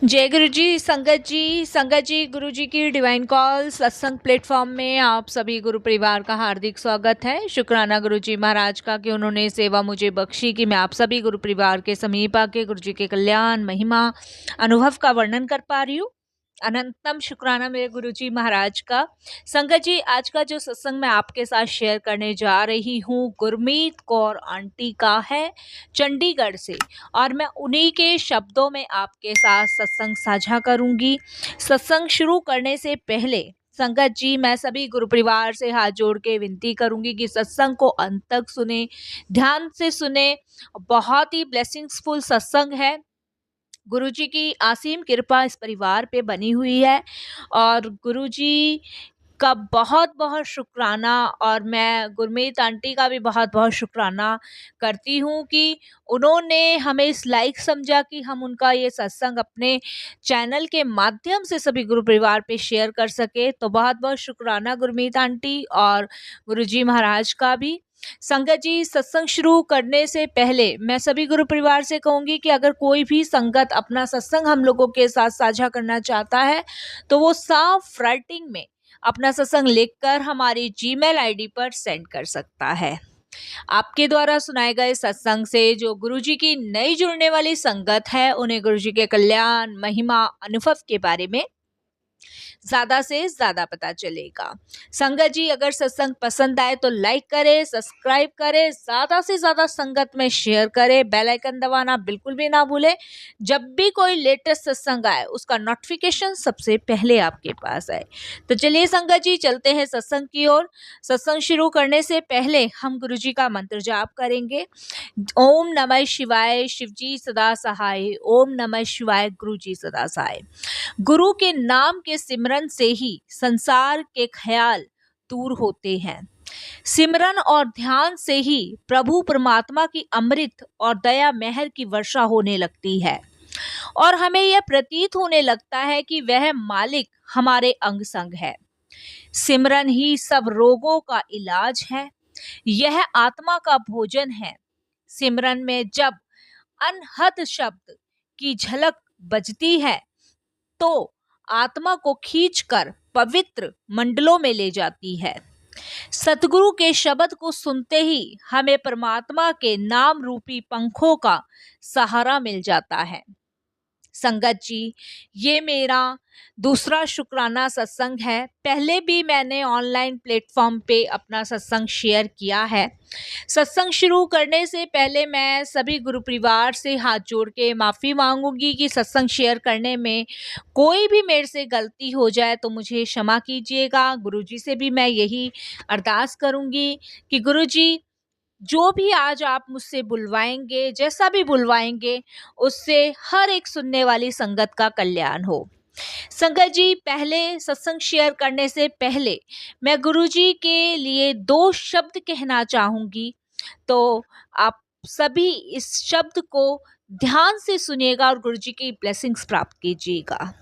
जय गुरु जी, संगत जी गुरु जी की डिवाइन कॉल सत्संग प्लेटफॉर्म में आप सभी गुरु परिवार का हार्दिक स्वागत है। शुक्राना गुरु जी महाराज का कि उन्होंने सेवा मुझे बख्शी कि मैं आप सभी गुरु परिवार के समीप आके गुरु जी के कल्याण महिमा अनुभव का वर्णन कर पा रही हूँ। अनंतम शुक्राना मेरे गुरुजी महाराज का। संगत जी, आज का जो सत्संग मैं आपके साथ शेयर करने जा रही हूँ गुरमीत कौर आंटी का है, चंडीगढ़ से, और मैं उन्हीं के शब्दों में आपके साथ सत्संग साझा करूंगी। सत्संग शुरू करने से पहले संगत जी, मैं सभी गुरु परिवार से हाथ जोड़ के विनती करूंगी कि सत्संग को अंत तक सुने, ध्यान से सुने। बहुत ही ब्लेसिंग्सफुल सत्संग है। गुरुजी की असीम कृपा इस परिवार पे बनी हुई है और गुरुजी का बहुत बहुत शुक्राना, और मैं गुरमीत आंटी का भी बहुत बहुत शुक्राना करती हूँ कि उन्होंने हमें इस लायक समझा कि हम उनका ये सत्संग अपने चैनल के माध्यम से सभी गुरु परिवार पे शेयर कर सके। तो बहुत बहुत शुक्राना गुरमीत आंटी और गुरुजी महाराज का भी। संगत जी, सत्संग शुरू करने से पहले मैं सभी गुरु परिवार से कहूंगी कि अगर कोई भी संगत अपना सत्संग हम लोगों के साथ साझा करना चाहता है तो वो साफ राइटिंग में अपना सत्संग लिखकर हमारी जीमेल आईडी पर सेंड कर सकता है। आपके द्वारा सुनाए गए सत्संग से जो गुरुजी की नई जुड़ने वाली संगत है उन्हें गुरुजी के कल्याण महिमा अनुभव के बारे में ज्यादा से ज्यादा पता चलेगा। संगत जी, अगर सत्संग पसंद आए तो लाइक करें, सब्सक्राइब करें, ज्यादा से ज्यादा संगत में शेयर करें, बेल आइकन दबाना बिल्कुल भी ना भूलें। जब भी कोई लेटेस्ट सत्संग आए उसका नोटिफिकेशन सबसे पहले आपके पास आए। तो चलिए संगत जी, चलते हैं सत्संग की ओर। सत्संग शुरू करने से पहले हम गुरुजी का मंत्र जाप करेंगे। ओम नमः शिवाय, शिवजी सदा सहाय। ओम नमः शिवाय, गुरुजी सदा सहाय। गुरु के नाम के सिमरन से ही संसार के ख्याल दूर होते हैं। सिमरन और ध्यान से ही प्रभु परमात्मा की अमृत और दया मेहर की वर्षा होने लगती है और हमें यह प्रतीत होने लगता है कि वह मालिक हमारे अंग संग है। सिमरन ही सब रोगों का इलाज है, यह आत्मा का भोजन है। सिमरन में जब अनहद शब्द की झलक बजती है तो आत्मा को खींचकर पवित्र मंडलों में ले जाती है। सतगुरु के शब्द को सुनते ही हमें परमात्मा के नाम रूपी पंखों का सहारा मिल जाता है। संगत जी, ये मेरा दूसरा शुक्राना सत्संग है। पहले भी मैंने ऑनलाइन प्लेटफॉर्म पे अपना सत्संग शेयर किया है। सत्संग शुरू करने से पहले मैं सभी गुरु परिवार से हाथ जोड़ के माफ़ी मांगूंगी कि सत्संग शेयर करने में कोई भी मेरे से गलती हो जाए तो मुझे क्षमा कीजिएगा। गुरुजी से भी मैं यही अरदास करूंगी कि गुरुजी, जो भी आज आप मुझसे बुलवाएंगे, जैसा भी बुलवाएंगे, उससे हर एक सुनने वाली संगत का कल्याण हो। संगत जी, पहले सत्संग शेयर करने से पहले मैं गुरुजी के लिए 2 शब्द कहना चाहूंगी। तो आप सभी इस शब्द को ध्यान से सुनिएगा और गुरुजी की ब्लेसिंग्स प्राप्त कीजिएगा।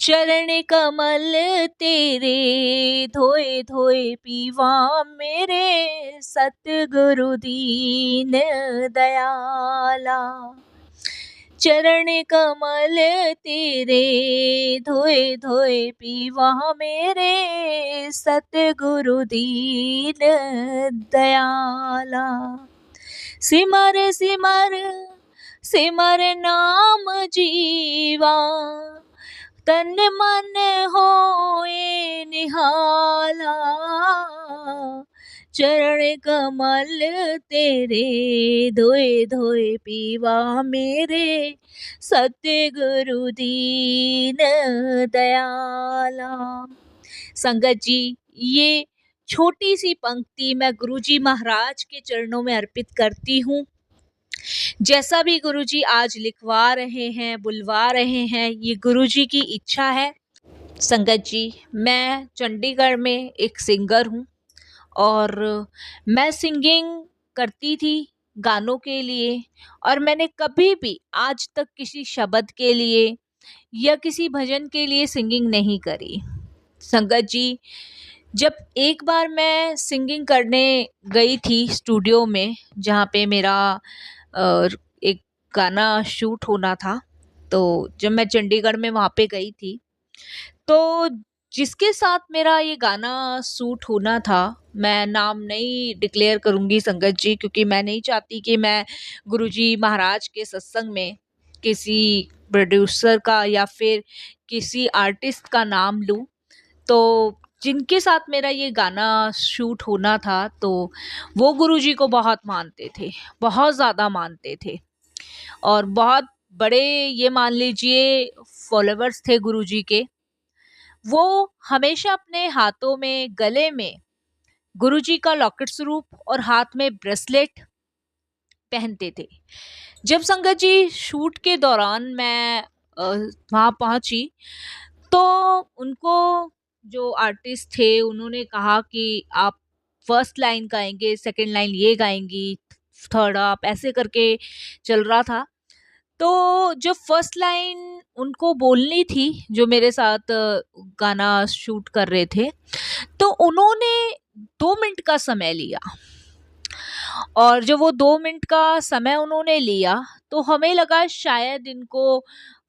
चरण कमल तेरे धोए धोए पीवा मेरे सतगुरु दीन दयाला। चरण कमल तेरे धोए धोए पीवा मेरे सतगुरु दीन दयाला। सिमर सिमर सिमर नाम जीवा, तन मन होए निहाला। चरण कमल तेरे धोए धोए पीवा मेरे सतगुरु दीन दयाला। संगत जी, ये छोटी सी पंक्ति मैं गुरुजी महाराज के चरणों में अर्पित करती हूँ। जैसा भी गुरुजी आज लिखवा रहे हैं, बुलवा रहे हैं, ये गुरुजी की इच्छा है। संगत जी, मैं चंडीगढ़ में एक सिंगर हूँ और मैं सिंगिंग करती थी गानों के लिए, और मैंने कभी भी आज तक किसी शब्द के लिए या किसी भजन के लिए सिंगिंग नहीं करी। संगत जी, जब एक बार मैं सिंगिंग करने गई थी स्टूडियो में, जहाँ पे मेरा एक गाना शूट होना था, तो जब मैं चंडीगढ़ में वहाँ पे गई थी, तो जिसके साथ मेरा ये गाना सूट होना था, मैं नाम नहीं डिक्लेयर करूँगी संगत जी, क्योंकि मैं नहीं चाहती कि मैं गुरुजी महाराज के सत्संग में किसी प्रोड्यूसर का या फिर किसी आर्टिस्ट का नाम लूँ। तो जिनके साथ मेरा ये गाना शूट होना था, तो वो गुरुजी को बहुत मानते थे, बहुत ज़्यादा मानते थे और बहुत बड़े, ये मान लीजिए, फॉलोवर्स थे गुरुजी के। वो हमेशा अपने हाथों में, गले में गुरुजी का लॉकेट स्वरूप और हाथ में ब्रेसलेट पहनते थे। जब संगत जी शूट के दौरान मैं वहाँ पहुंची, तो उनको, जो आर्टिस्ट थे, उन्होंने कहा कि आप फर्स्ट लाइन गाएंगे, सेकंड लाइन ये गाएंगी, थर्ड आप ऐसे करके चल रहा था। तो जब फर्स्ट लाइन उनको बोलनी थी, जो मेरे साथ गाना शूट कर रहे थे, तो उन्होंने 2 मिनट का समय लिया। और जब वो 2 मिनट का समय उन्होंने लिया, तो हमें लगा शायद इनको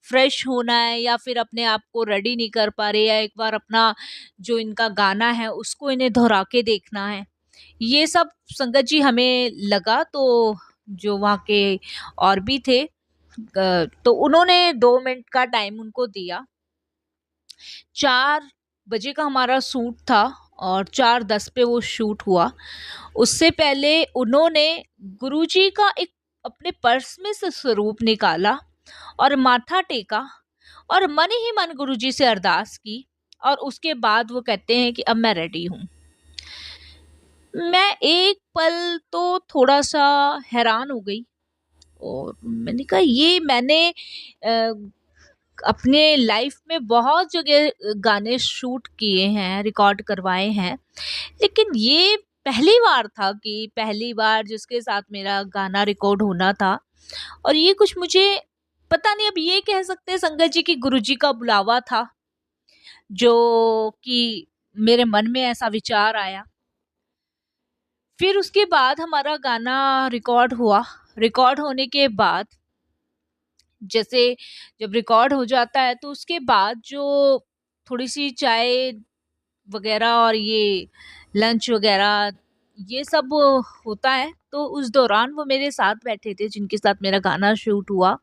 फ्रेश होना है या फिर अपने आप को रेडी नहीं कर पा रहे, या एक बार अपना जो इनका गाना है उसको इन्हें दोहरा के देखना है, ये सब संगत जी हमें लगा। तो जो वहाँ के और भी थे, तो उन्होंने 2 मिनट का टाइम उनको दिया। 4 बजे का हमारा शूट था और 4:10 पे वो शूट हुआ। उससे पहले उन्होंने गुरुजी का एक अपने पर्स में से स्वरूप निकाला और माथा टेका और मन ही मन गुरुजी से अरदास की, और उसके बाद वो कहते हैं कि अब मैं रेडी हूँ। मैं एक पल तो थोड़ा सा हैरान हो गई और मैंने कहा, ये मैंने अपने लाइफ में बहुत जगह गाने शूट किए हैं, रिकॉर्ड करवाए हैं, लेकिन ये पहली बार था कि पहली बार जिसके साथ मेरा गाना रिकॉर्ड होना था। और ये कुछ मुझे पता नहीं, अब ये कह सकते हैं संगत जी की गुरुजी का बुलावा था, जो कि मेरे मन में ऐसा विचार आया। फिर उसके बाद हमारा गाना रिकॉर्ड हुआ। रिकॉर्ड होने के बाद, जैसे जब रिकॉर्ड हो जाता है, तो उसके बाद जो थोड़ी सी चाय वगैरह और ये लंच वगैरह ये सब होता है, तो उस दौरान वो मेरे साथ बैठे थे जिनके साथ मेरा गाना शूट हुआ।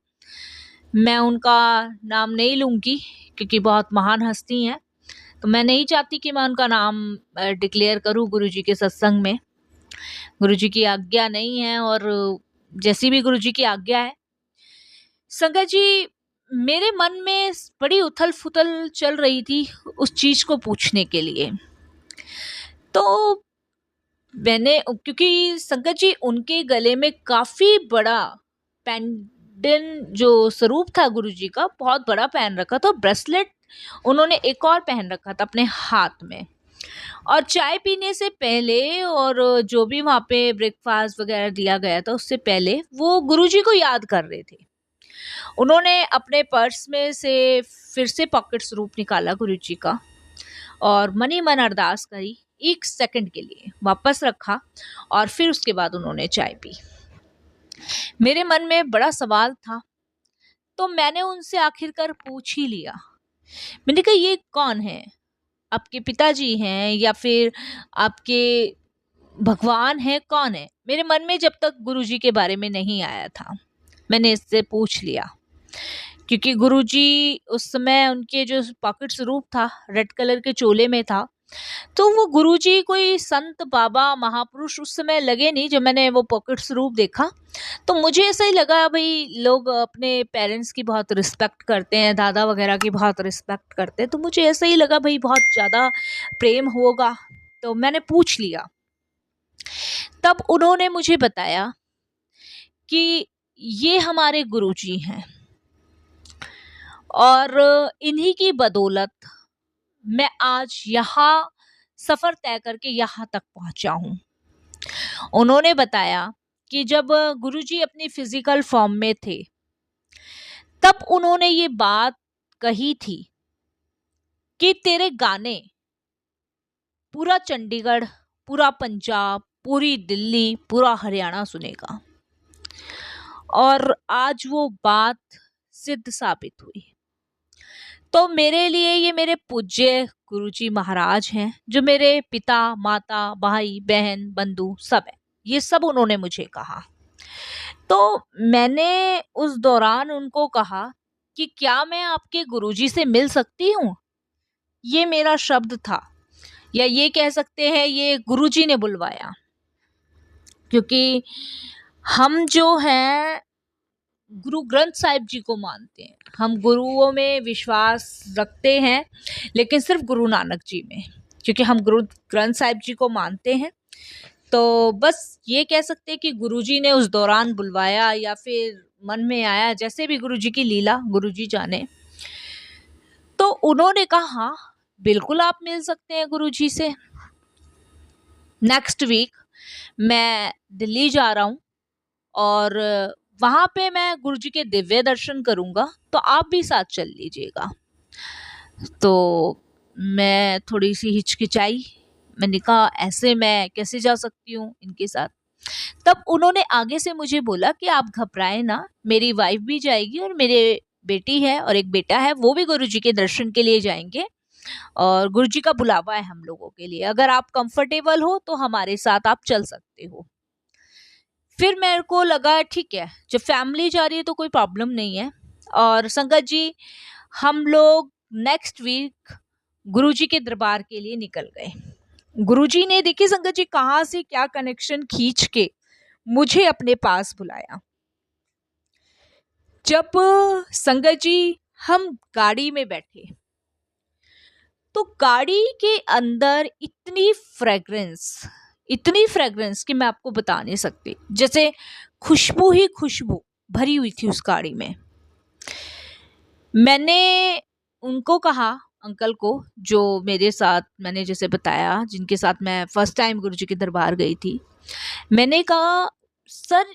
मैं उनका नाम नहीं लूँगी क्योंकि बहुत महान हस्ती हैं, तो मैं नहीं चाहती कि मैं उनका नाम डिक्लेयर करूँ गुरुजी के सत्संग में। गुरुजी की आज्ञा नहीं है, और जैसी भी गुरुजी की आज्ञा है। संगत जी, मेरे मन में बड़ी उथल-फुथल चल रही थी उस चीज़ को पूछने के लिए। तो मैंने, क्योंकि संगत जी उनके गले में काफ़ी बड़ा पेंडेंट जो स्वरूप था गुरुजी का, बहुत बड़ा पहन रखा था। ब्रेसलेट उन्होंने एक और पहन रखा था अपने हाथ में। और चाय पीने से पहले और जो भी वहाँ पे ब्रेकफ़ास्ट वग़ैरह दिया गया था उससे पहले, वो गुरुजी को याद कर रहे थे। उन्होंने अपने पर्स में से फिर से पॉकेट स्वरूप निकाला गुरुजी का और मन ही मन अरदास करी, 1 सेकंड के लिए वापस रखा और फिर उसके बाद उन्होंने चाय पी। मेरे मन में बड़ा सवाल था, तो मैंने उनसे आखिरकार पूछ ही लिया। मैंने कहा, ये कौन है? आपके पिताजी हैं या फिर आपके भगवान हैं, कौन है? मेरे मन में जब तक गुरुजी के बारे में नहीं आया था, मैंने इससे पूछ लिया। क्योंकि गुरुजी उस समय, उनके जो पॉकेट स्वरूप था रेड कलर के चोले में था, तो वो गुरुजी कोई संत बाबा महापुरुष उस समय लगे नहीं। जब मैंने वो पॉकेट स्वरूप देखा, तो मुझे ऐसा ही लगा, भाई लोग अपने पेरेंट्स की बहुत रिस्पेक्ट करते हैं, दादा वगैरह की बहुत रिस्पेक्ट करते हैं, तो मुझे ऐसा ही लगा भाई बहुत ज़्यादा प्रेम होगा। तो मैंने पूछ लिया। तब उन्होंने मुझे बताया कि ये हमारे गुरुजी हैं और इन्हीं की बदौलत मैं आज यहाँ सफ़र तय करके यहाँ तक पहुँचा हूँ। उन्होंने बताया कि जब गुरुजी अपनी फिजिकल फॉर्म में थे, तब उन्होंने ये बात कही थी कि तेरे गाने पूरा चंडीगढ़, पूरा पंजाब, पूरी दिल्ली, पूरा हरियाणा सुनेगा। और आज वो बात सिद्ध साबित हुई। तो मेरे लिए ये मेरे पूज्य गुरुजी महाराज हैं, जो मेरे पिता, माता, भाई, बहन, बंधु सब है। ये सब उन्होंने मुझे कहा। तो मैंने उस दौरान उनको कहा कि क्या मैं आपके गुरुजी से मिल सकती हूँ? ये मेरा शब्द था, या ये कह सकते हैं ये गुरुजी ने बुलवाया, क्योंकि हम जो हैं गुरु ग्रंथ साहिब जी को मानते हैं। हम गुरुओं में विश्वास रखते हैं, लेकिन सिर्फ गुरु नानक जी में, क्योंकि हम गुरु ग्रंथ साहिब जी को मानते हैं। तो बस ये कह सकते हैं कि गुरुजी ने उस दौरान बुलवाया या फिर मन में आया, जैसे भी गुरुजी की लीला गुरुजी जाने। तो उन्होंने कहा हाँ, बिल्कुल आप मिल सकते हैं गुरुजी से। नेक्स्ट वीक मैं दिल्ली जा रहा हूँ और वहाँ पे मैं गुरुजी के दिव्य दर्शन करूँगा, तो आप भी साथ चल लीजिएगा। तो मैं थोड़ी सी हिचकिचाई, मैंने कहा ऐसे मैं कैसे जा सकती हूँ इनके साथ। तब उन्होंने आगे से मुझे बोला कि आप घबराएं ना, मेरी वाइफ भी जाएगी और मेरे बेटी है और एक बेटा है, वो भी गुरुजी के दर्शन के लिए जाएंगे और गुरुजी का बुलावा है हम लोगों के लिए। अगर आप कंफर्टेबल हो तो हमारे साथ आप चल सकते हो। फिर मेरे को लगा ठीक है, जब फैमिली जा रही है तो कोई प्रॉब्लम नहीं है। और संगत जी, हम लोग नेक्स्ट वीक गुरुजी के दरबार के लिए निकल गए। गुरुजी ने देखिए संगत जी कहाँ से क्या कनेक्शन खींच के मुझे अपने पास बुलाया। जब संगत जी हम गाड़ी में बैठे, तो गाड़ी के अंदर इतनी फ्रेग्रेंस कि मैं आपको बता नहीं सकती। जैसे खुशबू ही खुशबू भरी हुई थी उस गाड़ी में। मैंने उनको कहा, अंकल को, जो मेरे साथ, मैंने जैसे बताया, जिनके साथ मैं फर्स्ट टाइम गुरुजी के दरबार गई थी, मैंने कहा सर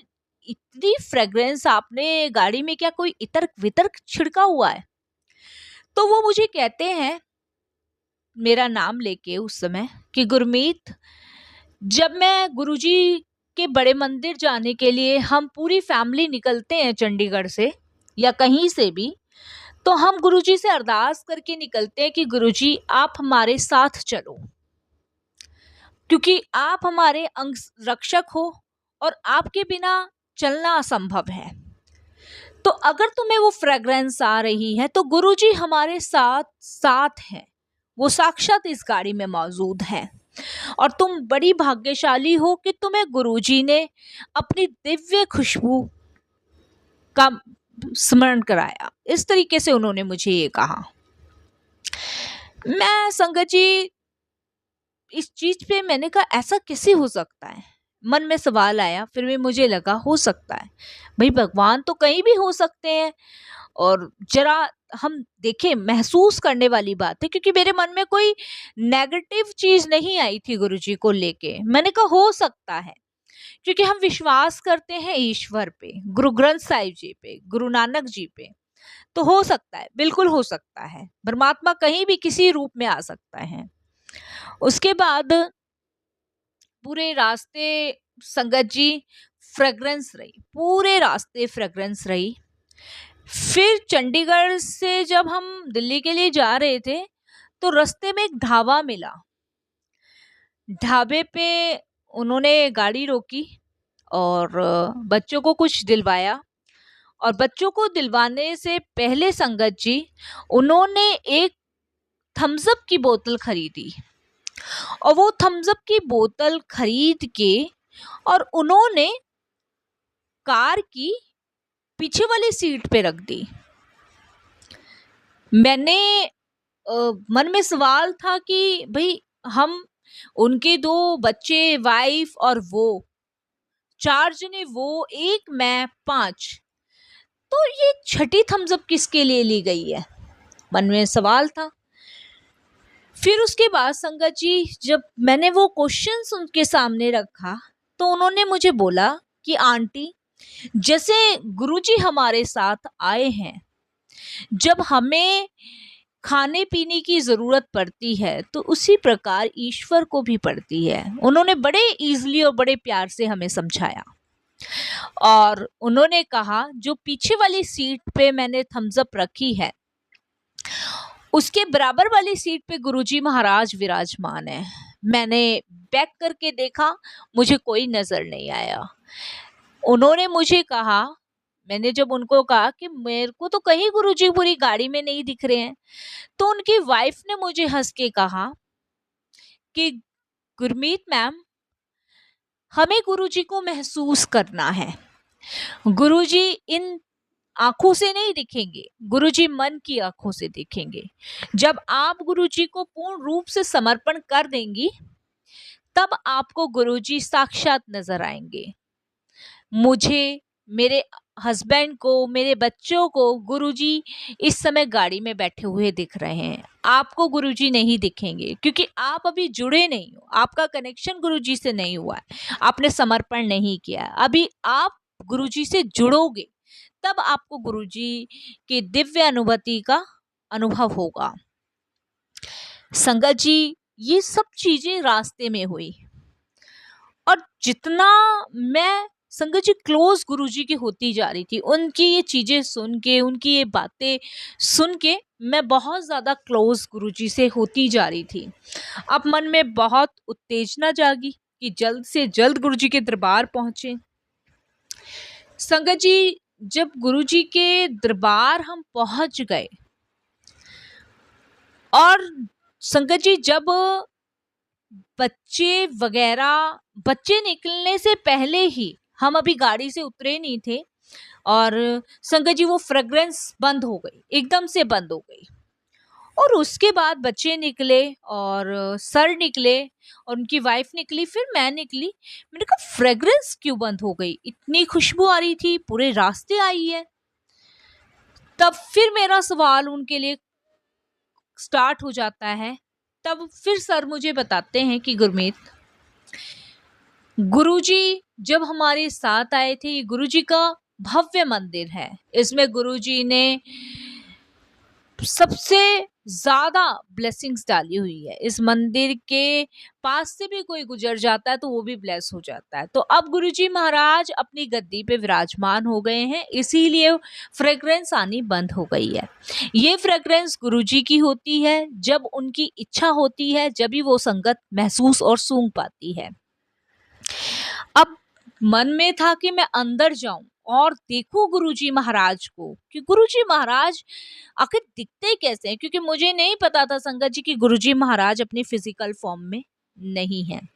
इतनी फ्रेग्रेंस आपने गाड़ी में, क्या कोई इतर वितर्क छिड़का हुआ है? तो वो मुझे कहते हैं, मेरा नाम लेके उस समय, कि गुरमीत, जब मैं गुरुजी के बड़े मंदिर जाने के लिए हम पूरी फैमिली निकलते हैं चंडीगढ़ से या कहीं से भी, तो हम गुरुजी से अरदास करके निकलते हैं कि गुरुजी आप हमारे साथ चलो, क्योंकि आप हमारे अंग रक्षक हो और आपके बिना चलना असंभव है। तो अगर तुम्हें वो फ्रेग्रेंस आ रही है तो गुरुजी हमारे साथ साथ हैं, वो साक्षात इस गाड़ी में मौजूद है और तुम बड़ी भाग्यशाली हो कि तुम्हें गुरुजी ने अपनी दिव्य खुशबू का स्मरण कराया। इस तरीके से उन्होंने मुझे ये कहा। मैं संगत जी इस चीज पे मैंने कहा ऐसा कैसे हो सकता है, मन में सवाल आया। फिर भी मुझे लगा हो सकता है, भाई भगवान तो कहीं भी हो सकते हैं। और जरा हम देखें, महसूस करने वाली बात है, क्योंकि मेरे मन में कोई नेगेटिव चीज नहीं आई थी गुरुजी को लेके। मैंने कहा हो सकता है, क्योंकि हम विश्वास करते हैं ईश्वर पे, गुरु ग्रंथ साहिब जी पे, गुरु नानक जी पे। तो हो सकता है, बिल्कुल हो सकता है, परमात्मा कहीं भी किसी रूप में आ सकता है। उसके बाद पूरे रास्ते संगत जी फ्रेग्रेंस रही, पूरे रास्ते फ्रेग्रेंस रही। फिर चंडीगढ़ से जब हम दिल्ली के लिए जा रहे थे, तो रास्ते में एक ढाबा मिला। ढाबे पे उन्होंने गाड़ी रोकी और बच्चों को कुछ दिलवाया। और बच्चों को दिलवाने से पहले संगत जी उन्होंने एक थम्स अप की बोतल खरीदी, और वो थम्स अप की बोतल खरीद के और उन्होंने कार की पीछे वाली सीट पे रख दी। मैंने मन में सवाल था कि भाई हम, उनके 2 बच्चे, वाइफ और वो 4 जने, वो एक, मैं 5, तो ये छठी थम्स अप किसके लिए ली गई है, मन में सवाल था। फिर उसके बाद संगत जी जब मैंने वो क्वेश्चंस उनके सामने रखा, तो उन्होंने मुझे बोला कि आंटी, जैसे गुरुजी हमारे साथ आए हैं, जब हमें खाने पीने की जरूरत पड़ती है तो उसी प्रकार ईश्वर को भी पड़ती है। उन्होंने बड़े इजीली और बड़े प्यार से हमें समझाया। और उन्होंने कहा जो पीछे वाली सीट पे मैंने थम्स अप रखी है उसके बराबर वाली सीट पे गुरुजी महाराज विराजमान है। मैंने बैक करके देखा, मुझे कोई नजर नहीं आया। उन्होंने मुझे कहा, मैंने जब उनको कहा कि मेरे को तो कहीं गुरुजी पूरी गाड़ी में नहीं दिख रहे हैं, तो उनकी वाइफ ने मुझे हंस के कहा कि गुरमीत मैम, हमें गुरुजी को महसूस करना है। गुरुजी इन आंखों से नहीं दिखेंगे, गुरुजी मन की आंखों से दिखेंगे। जब आप गुरुजी को पूर्ण रूप से समर्पण कर देंगी तब आपको गुरुजी साक्षात नजर आएंगे। मुझे, मेरे हस्बैंड को, मेरे बच्चों को गुरुजी इस समय गाड़ी में बैठे हुए दिख रहे हैं। आपको गुरुजी नहीं दिखेंगे क्योंकि आप अभी जुड़े नहीं हो, आपका कनेक्शन गुरुजी से नहीं हुआ है, आपने समर्पण नहीं किया। अभी आप गुरुजी से जुड़ोगे तब आपको गुरुजी की दिव्य अनुभूति का अनुभव होगा। संगत जी, ये सब चीजें रास्ते में हुई और जितना मैं संगत जी क्लोज गुरुजी की होती जा रही थी, उनकी ये चीजें सुन के, उनकी ये बातें सुन के मैं बहुत ज्यादा क्लोज गुरुजी से होती जा रही थी। अब मन में बहुत उत्तेजना जागी कि जल्द से जल्द गुरुजी के दरबार पहुंचे। संगत जी, जब गुरुजी के दरबार हम पहुंच गए और संगत जी जब बच्चे निकलने से पहले ही, हम अभी गाड़ी से उतरे नहीं थे और संगत जी वो फ्रेग्रेंस बंद हो गई, एकदम से बंद हो गई। और उसके बाद बच्चे निकले और सर निकले और उनकी वाइफ निकली, फिर मैं निकली। मैंने कहा फ्रेग्रेंस क्यों बंद हो गई, इतनी खुशबू आ रही थी, पूरे रास्ते आई है। तब फिर मेरा सवाल उनके लिए स्टार्ट हो जाता है। तब फिर सर मुझे बताते हैं कि गुरमीत, गुरुजी जब हमारे साथ आए थे, ये गुरुजी का भव्य मंदिर है, इसमें गुरुजी ने सबसे ज्यादा ब्लेसिंग्स डाली हुई है। इस मंदिर के पास से भी कोई गुजर जाता है तो वो भी ब्लेस हो जाता है। तो अब गुरुजी महाराज अपनी गद्दी पे विराजमान हो गए हैं, इसीलिए फ्रेग्रेंस आनी बंद हो गई है। ये फ्रेग्रेंस गुरुजी की होती है, जब उनकी इच्छा होती है, जब ही वो संगत महसूस और सूंघ पाती है। अब मन में था कि मैं अंदर जाऊं और देखूं गुरुजी महाराज को कि गुरुजी महाराज आखिर दिखते कैसे हैं, क्योंकि मुझे नहीं पता था संगत जी कि गुरुजी महाराज अपनी फिजिकल फॉर्म में नहीं है।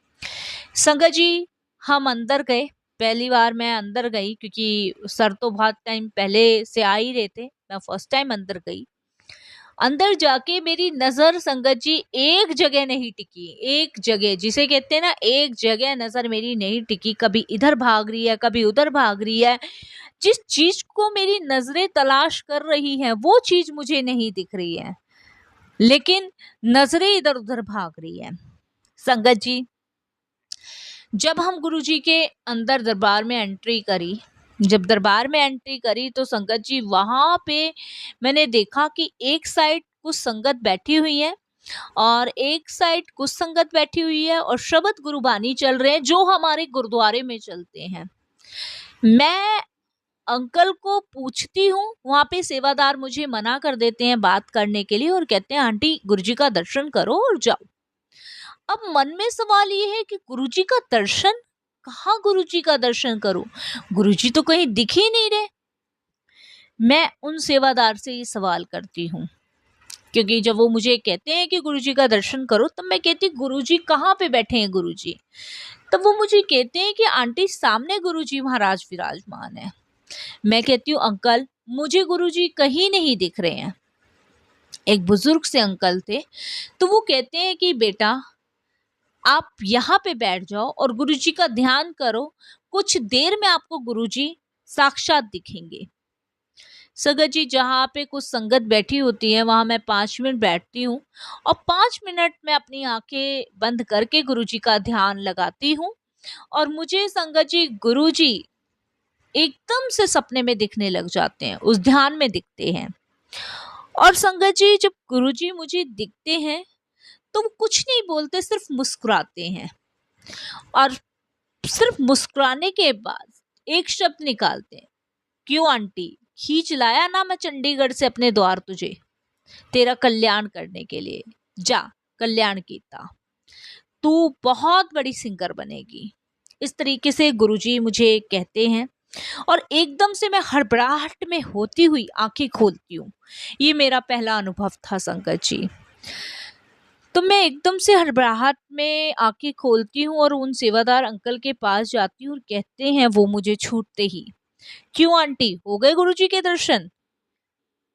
संगत जी, हम अंदर गए, पहली बार मैं अंदर गई क्योंकि सर तो बहुत टाइम पहले से आ ही रहे थे, मैं फर्स्ट टाइम अंदर गई। अंदर जाके मेरी नजर संगत जी एक जगह नहीं टिकी, एक जगह जिसे कहते हैं ना, एक जगह नजर मेरी नहीं टिकी। कभी इधर भाग रही है, कभी उधर भाग रही है। जिस चीज को मेरी नजरें तलाश कर रही हैं वो चीज मुझे नहीं दिख रही है, लेकिन नजरें इधर उधर भाग रही है। संगत जी, जब हम गुरुजी के अंदर दरबार में एंट्री करी, जब दरबार में एंट्री करी तो संगत जी वहां पे मैंने देखा कि एक साइड कुछ संगत बैठी हुई है और एक साइड कुछ संगत बैठी हुई है और शब्द गुरुबानी चल रहे हैं जो हमारे गुरुद्वारे में चलते हैं। मैं अंकल को पूछती हूँ, वहां पे सेवादार मुझे मना कर देते हैं बात करने के लिए और कहते हैं आंटी गुरुजी का दर्शन करो और जाओ। अब मन में सवाल ये है कि गुरुजी का दर्शन कहाँ, गुरुजी का दर्शन करूं, गुरुजी तो कहीं दिख ही नहीं रहे। मैं उन सेवादार से ये सवाल करती हूँ क्योंकि जब वो मुझे कहते हैं कि गुरुजी का दर्शन करो तब मैं कहती गुरुजी कहाँ पे बैठे हैं गुरुजी। तब वो मुझे कहते हैं कि आंटी सामने गुरुजी महाराज विराजमान है। मैं कहती हूँ अंकल मुझे गुरुजी कहीं नहीं दिख रहे हैं। एक बुजुर्ग से अंकल थे, तो वो कहते हैं कि बेटा आप यहाँ पे बैठ जाओ और गुरुजी का ध्यान करो, कुछ देर में आपको गुरुजी साक्षात दिखेंगे। संगत जी, जहाँ पे कुछ संगत बैठी होती है वहां मैं 5 मिनट बैठती हूँ और 5 मिनट में अपनी आंखें बंद करके गुरुजी का ध्यान लगाती हूँ और मुझे संगत जी गुरुजी एकदम से सपने में दिखने लग जाते हैं, उस ध्यान में दिखते हैं। और संगत जी जब गुरुजी मुझे दिखते हैं तो वो कुछ नहीं बोलते, सिर्फ मुस्कुराते हैं और सिर्फ मुस्कुराने के बाद एक शब्द निकालते हैं, क्यों आंटी, खींच लाया ना मैं चंडीगढ़ से अपने द्वार तुझे, तेरा कल्याण करने के लिए, जा कल्याण कीता, तू बहुत बड़ी सिंगर बनेगी। इस तरीके से गुरुजी मुझे कहते हैं और एकदम से मैं हड़बड़ाहट में होती हुई आंखें खोलती हूँ। ये मेरा पहला अनुभव था संगत जी। तो मैं एकदम से हड़बड़ाहट में आंखें खोलती हूँ और उन सेवादार अंकल के पास जाती हूँ और कहते हैं वो मुझे छूटते ही, क्यों आंटी, हो गए गुरुजी के दर्शन?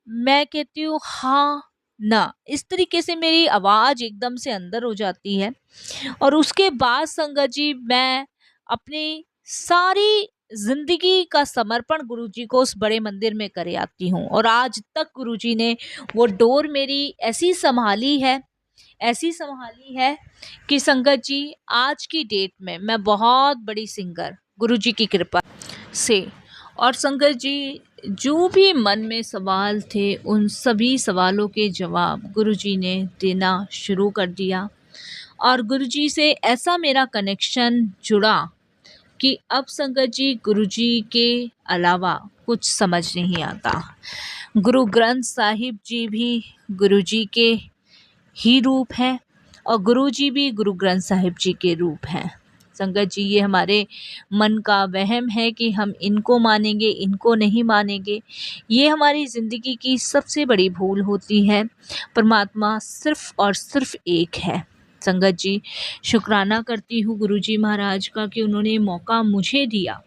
मैं कहती हूँ हाँ ना। इस तरीके से मेरी आवाज एकदम से अंदर हो जाती है और उसके बाद संगत जी मैं अपनी सारी जिंदगी का समर्पण गुरुजी को उस बड़े मंदिर में करे आती हूँ और आज तक गुरुजी ने वो डोर मेरी ऐसी संभाली है कि संगत जी आज की डेट में मैं बहुत बड़ी सिंगर गुरुजी की कृपा से। और संगत जी जो भी मन में सवाल थे उन सभी सवालों के जवाब गुरुजी ने देना शुरू कर दिया और गुरुजी से ऐसा मेरा कनेक्शन जुड़ा कि अब संगत जी गुरुजी के अलावा कुछ समझ नहीं आता। गुरु ग्रंथ साहिब जी भी गुरुजी के ही रूप हैं और गुरुजी भी गुरु ग्रंथ साहिब जी के रूप हैं। संगत जी ये हमारे मन का वहम है कि हम इनको मानेंगे इनको नहीं मानेंगे, ये हमारी ज़िंदगी की सबसे बड़ी भूल होती है। परमात्मा सिर्फ़ और सिर्फ एक है। संगत जी शुक्राना करती हूँ गुरुजी महाराज का कि उन्होंने मौका मुझे दिया।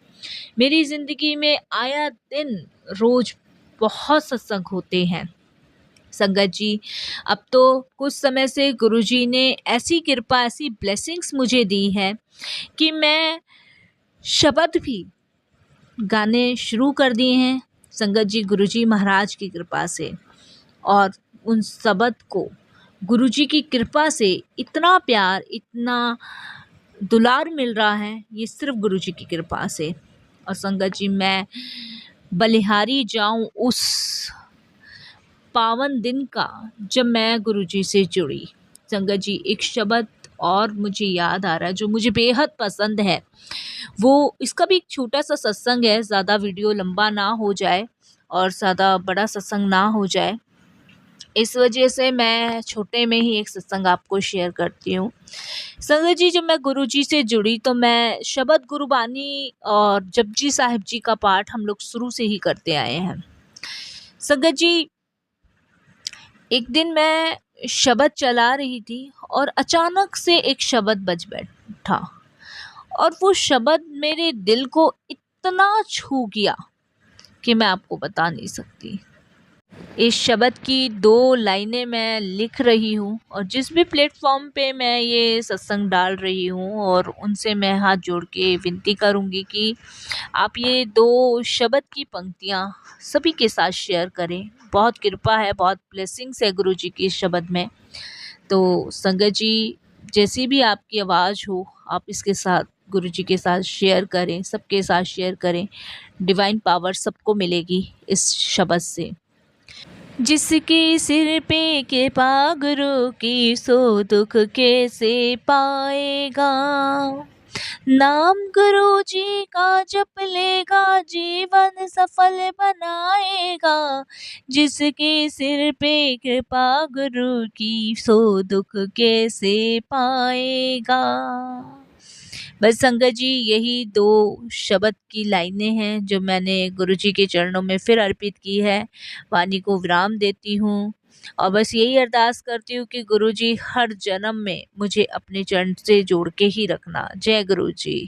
मेरी ज़िंदगी में आया दिन रोज़ बहुत सत्संग होते हैं। संगत जी अब तो कुछ समय से गुरुजी ने ऐसी कृपा ऐसी ब्लेसिंग्स मुझे दी है कि मैं शब्द भी गाने शुरू कर दिए हैं संगत जी गुरुजी महाराज की कृपा से। और उन शब्द को गुरुजी की कृपा से इतना प्यार इतना दुलार मिल रहा है, ये सिर्फ गुरुजी की कृपा से। और संगत जी मैं बलिहारी जाऊं उस पावन दिन का जब मैं गुरुजी से जुड़ी। संगत जी एक शब्द और मुझे याद आ रहा है जो मुझे बेहद पसंद है, वो इसका भी एक छोटा सा सत्संग है, ज़्यादा वीडियो लंबा ना हो जाए और ज़्यादा बड़ा सत्संग ना हो जाए, इस वजह से मैं छोटे में ही एक सत्संग आपको शेयर करती हूँ। संगत जी जब मैं गुरुजी से जुड़ी तो मैं शब्द गुरबानी और जपजी साहिब जी का पाठ हम लोग शुरू से ही करते आए हैं। संगत जी एक दिन मैं शब्द चला रही थी और अचानक से एक शब्द बज बैठा और वो शब्द मेरे दिल को इतना छू गया कि मैं आपको बता नहीं सकती। इस शब्द की 2 लाइनें मैं लिख रही हूँ और जिस भी प्लेटफॉर्म पे मैं ये सत्संग डाल रही हूँ और उनसे मैं हाथ जोड़ के विनती करूँगी कि आप ये 2 शब्द की पंक्तियाँ सभी के साथ शेयर करें। बहुत कृपा है, बहुत ब्लेसिंग्स है गुरु जी की इस शब्द में। तो संगत जी जैसी भी आपकी आवाज़ हो आप इसके साथ गुरु जी के साथ शेयर करें, सबके साथ शेयर करें। डिवाइन पावर सबको मिलेगी इस शब्द से। जिसके सिर पे कृपा गुरु की सो दुख कैसे पाएगा, नाम गुरु जी का जप लेगा जीवन सफल बनाएगा। जिसके सिर पे कृपा गुरु की सो दुख कैसे पाएगा। बस संगत जी यही 2 शब्द की लाइनें हैं जो मैंने गुरुजी के चरणों में फिर अर्पित की है। वाणी को विराम देती हूँ और बस यही अरदास करती हूँ कि गुरुजी हर जन्म में मुझे अपने चरण से जोड़ के ही रखना। जय गुरुजी।